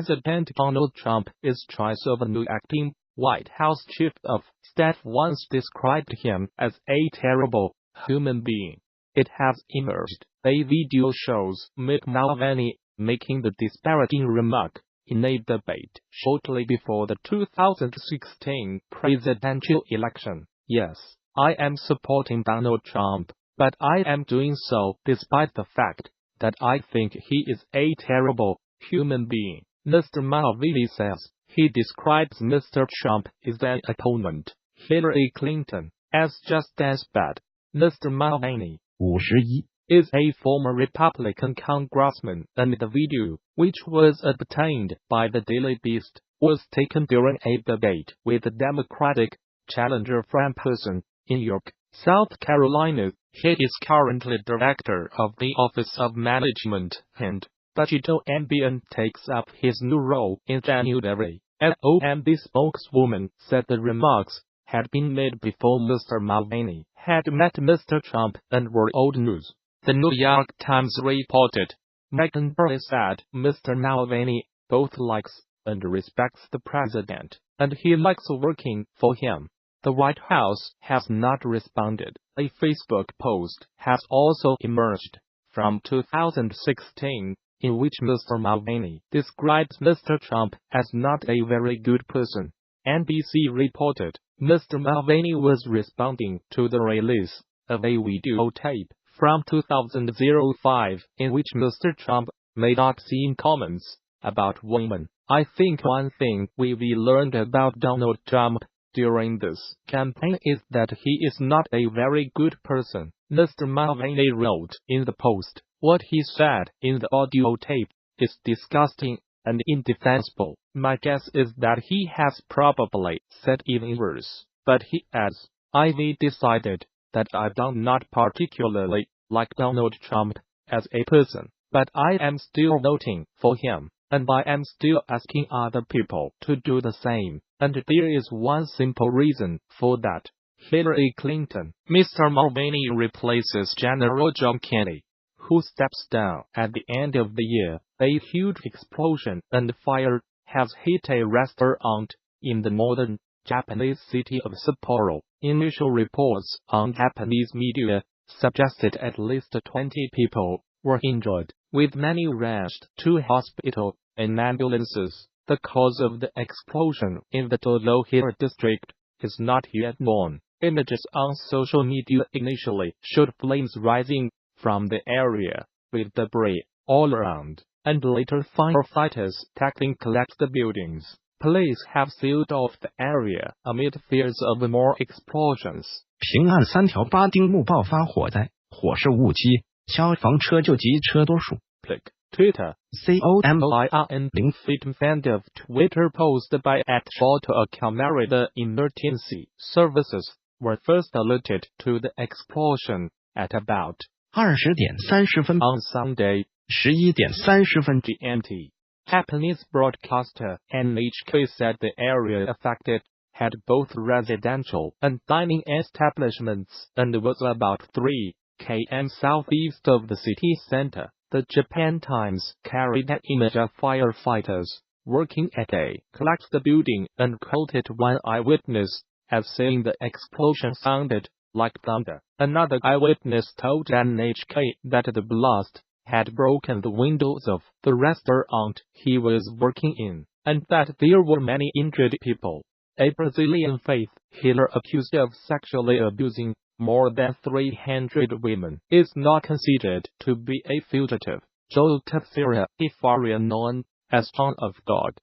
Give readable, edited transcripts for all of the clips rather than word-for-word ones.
President Donald Trump is choice of a new acting White House chief of staff once described him as a terrible human being. It has emerged. A video shows Mr Mulvaney making the disparaging remark in a debate shortly before the 2016 presidential election. Yes, I am supporting Donald Trump, but I am doing so despite the fact that I think he is a terrible human being, Mr Mulvaney says. He describes Mr. Trump, his then opponent, Hillary Clinton, as just as bad. Mr. Mulvaney, 51, is a former Republican congressman, and the video, which was obtained by the Daily Beast, was taken during a debate with the Democratic challenger Frank Putin in York, South Carolina. He is currently director of the Office of Management and Budget and takes up his new role in January. The spokeswoman said the remarks had been made before Mr. Mulvaney had met Mr. Trump and were old news. The New York Times reported. Meghan Burley said Mr. Mulvaney both likes and respects the president, and he likes working for him. The White House has not responded. A Facebook post has also emerged from 2016, in which Mr. Mulvaney describes Mr. Trump as not a very good person. NBC reported Mr. Mulvaney was responding to the release of a videotape from 2005 in which Mr. Trump made obscene comments about women. I think one thing we learned about Donald Trump during this campaign is that he is not a very good person, Mr. Mulvaney wrote in the post. What he said in the audio tape is disgusting and indefensible. My guess is that he has probably said even worse. But he adds, I've decided that I do not particularly like Donald Trump as a person, but I am still voting for him, and I am still asking other people to do the same. And there is one simple reason for that. Hillary Clinton. Mr. Mulvaney replaces General John Kerry, who steps down at the end of the year. A huge explosion and fire has hit a restaurant in the northern Japanese city of Sapporo. Initial reports on Japanese media suggested at least 20 people were injured, with many rushed to hospital in ambulances. The cause of the explosion in the Todohira district is not yet known. Images on social media initially showed flames rising from the area, with debris all around, and later firefighters tackling collapsed buildings. Police have sealed off the area amid fears of more explosions. 平安3条8丁目爆发火灾，火势误击，消防车救急车多数。 Click Twitter COMOIRN link fit fan of Twitter post by @photo camera. The emergency services were first alerted to the explosion at about 20点30分 on Sunday, 11点30分 GMT. Japanese broadcaster NHK said the area affected had both residential and dining establishments and was about 3 km southeast of the city center. The Japan Times carried an image of firefighters working at a collapsed building and quoted one eyewitness as saying the explosion sounded like thunder. Another eyewitness told NHK that the blast had broken the windows of the restaurant he was working in, and that there were many injured people. A Brazilian faith healer accused of sexually abusing more than 300 women is not considered to be a fugitive. Joel Teixeira, a foreigner known as Son of God,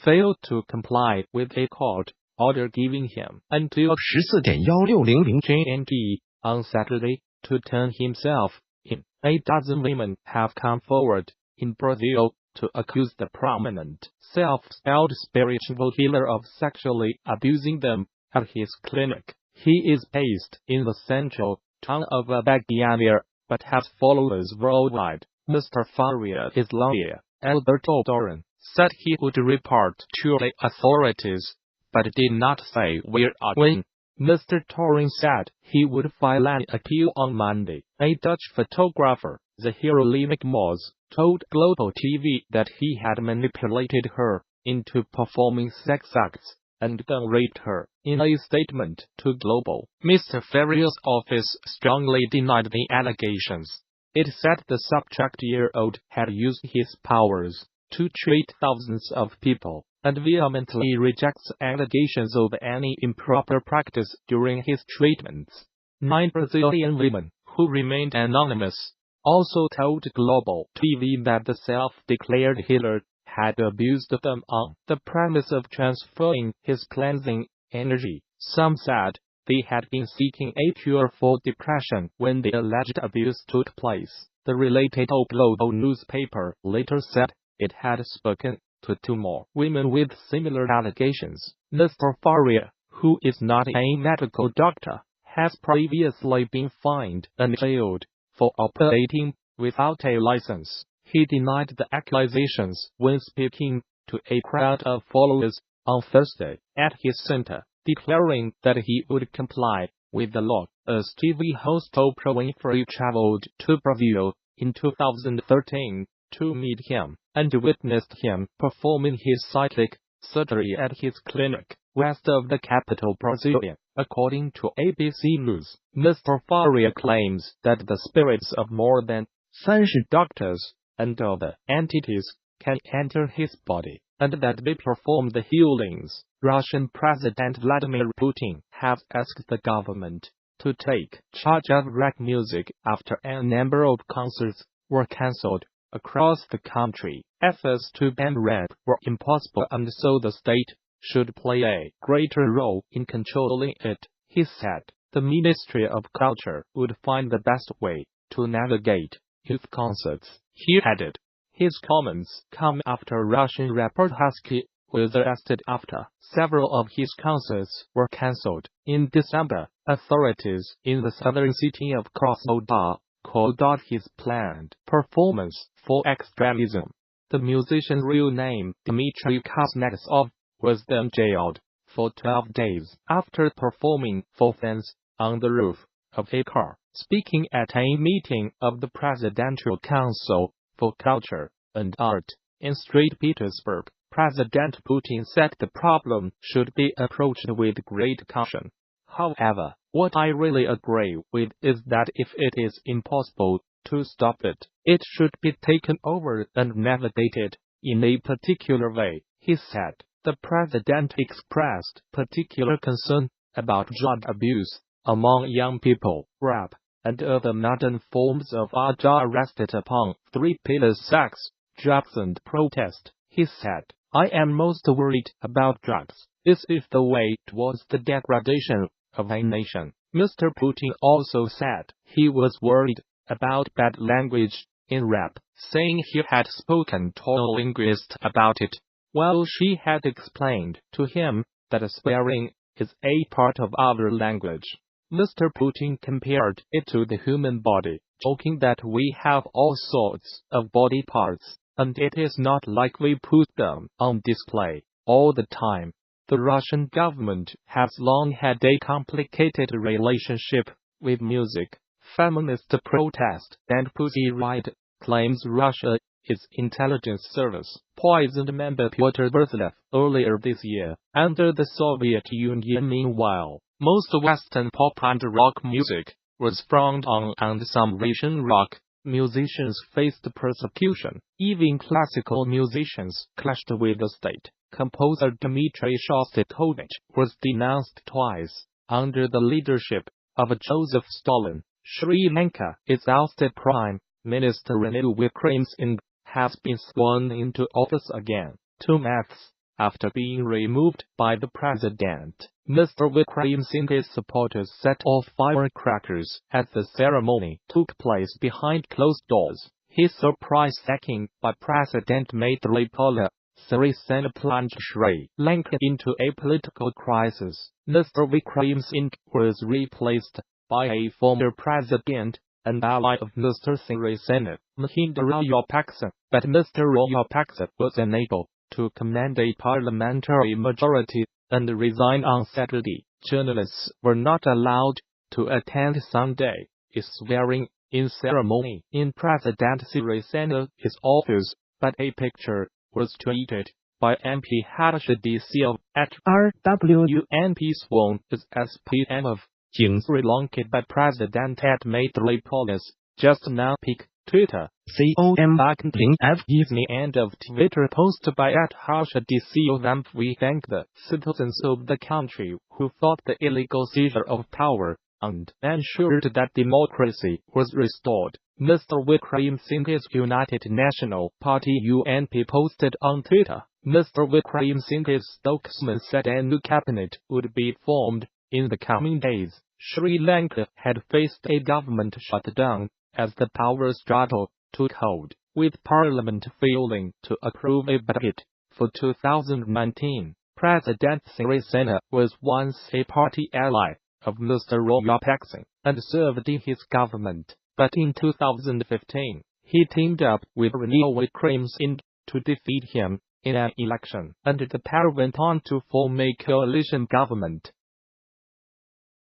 failed to comply with a court order giving him until 14.1600 GMT on Saturday to turn himself in. A dozen women have come forward in Brazil to accuse the prominent self-styled spiritual healer of sexually abusing them at his clinic. He is based in the central town of Baggiania, but has followers worldwide. Mr. Faria's lawyer, Alberto Doran, said he would report to the authorities, but did not say where or when. Mr. Torin said he would file an appeal on Monday. A Dutch photographer, Zahirulemic Moz, told Global TV that he had manipulated her into performing sex acts and then raped her. In a statement to Global, Mr. Ferrier's office strongly denied the allegations. It said the subject-year-old had used his powers to treat thousands of people, and vehemently rejects allegations of any improper practice during his treatments. 9 Brazilian women, who remained anonymous, also told Global TV that the self-declared healer had abused them on the premise of transferring his cleansing energy. Some said they had been seeking a cure for depression when the alleged abuse took place. The related Global newspaper later said it had spoken to 2 more women with similar allegations. Mr. Faria, who is not a medical doctor, has previously been fined and jailed for operating without a license. He denied the accusations when speaking to a crowd of followers on Thursday at his center, declaring that he would comply with the law. As TV host Oprah Winfrey traveled to Brazil in 2013 to meet him and witnessed him performing his psychic surgery at his clinic west of the capital Brasilia. According to ABC News, Mr. Faria claims that the spirits of more than 30 doctors and other entities can enter his body, and that they perform the healings. Russian President Vladimir Putin has asked the government to take charge of rap music after a number of concerts were cancelled across the country. Efforts to ban rap were impossible, and so the state should play a greater role in controlling it, he said. The Ministry of Culture would find the best way to navigate youth concerts, he added. His comments come after Russian rapper Husky was arrested after several of his concerts were cancelled. In December, authorities in the southern city of Krasnodar called out his planned performance for extremism. The musician's real name, Dmitry Kuznetsov, was then jailed for 12 days after performing for fans on the roof of a car. Speaking at a meeting of the Presidential Council for Culture and Art in St. Petersburg, President Putin said the problem should be approached with great caution. However, what I really agree with is that if it is impossible to stop it, it should be taken over and navigated in a particular way, he said. The president expressed particular concern about drug abuse among young people. Rap and other modern forms of art are rested upon 3 pillars: sex, drugs and protest, he said. I am most worried about drugs. This is the way towards the degradation of a nation. Mr. Putin also said he was worried about bad language in rap, saying he had spoken to a linguist about it, while she had explained to him that swearing is a part of our language. Mr. Putin compared it to the human body, joking that we have all sorts of body parts, and it is not like we put them on display all the time. The Russian government has long had a complicated relationship with music. Feminist protest and Pussy Riot claims Russia, its intelligence service, poisoned member Pyotr Verslev earlier this year. Under the Soviet Union, meanwhile, most Western pop and rock music was frowned on, and some Russian rock musicians faced persecution. Even classical musicians clashed with the state. Composer Dmitry Shostakovich was denounced twice under the leadership of Joseph Stalin. Sri Lanka, its ousted Prime Minister Ranil Wickremesinghe, has been sworn into office again, 2 months after being removed by the president. Mr. Wickremesinghe's supporters set off firecrackers as the ceremony took place behind closed doors. His surprise sacking by President Maithripala Sirisena plunged Sri Lanka into a political crisis. Mr. Wickremesinghe was replaced by a former president and ally of Mr. Sirisena, Mahinda Rajapaksa, but Mr. Rajapaksa was unable to command a parliamentary majority and resigned on Saturday. Journalists were not allowed to attend Sunday's swearing in ceremony in President Sirisena's office, but a picture was tweeted by MP Harshdeep Singh at RWUNP sworn as SPM of Sri Lanka by President at Maithripala's just now pic. Twitter .com evening end of Twitter post by at Harshdeep Singh. We thank the citizens of the country who fought the illegal seizure of power and ensured that democracy was restored. Mr. Wickrem Singh's United National Party UNP posted on Twitter. Mr. Wickrem Singh's spokesman said a new cabinet would be formed in the coming days. Sri Lanka had faced a government shutdown as the power struggle took hold, with Parliament failing to approve a budget for 2019. President Sirisena was once a party ally of Mr. Rajapaksa and served in his government, but in 2015, he teamed up with Ranil Wickremesinghe to defeat him in an election, and the pair went on to form a coalition government.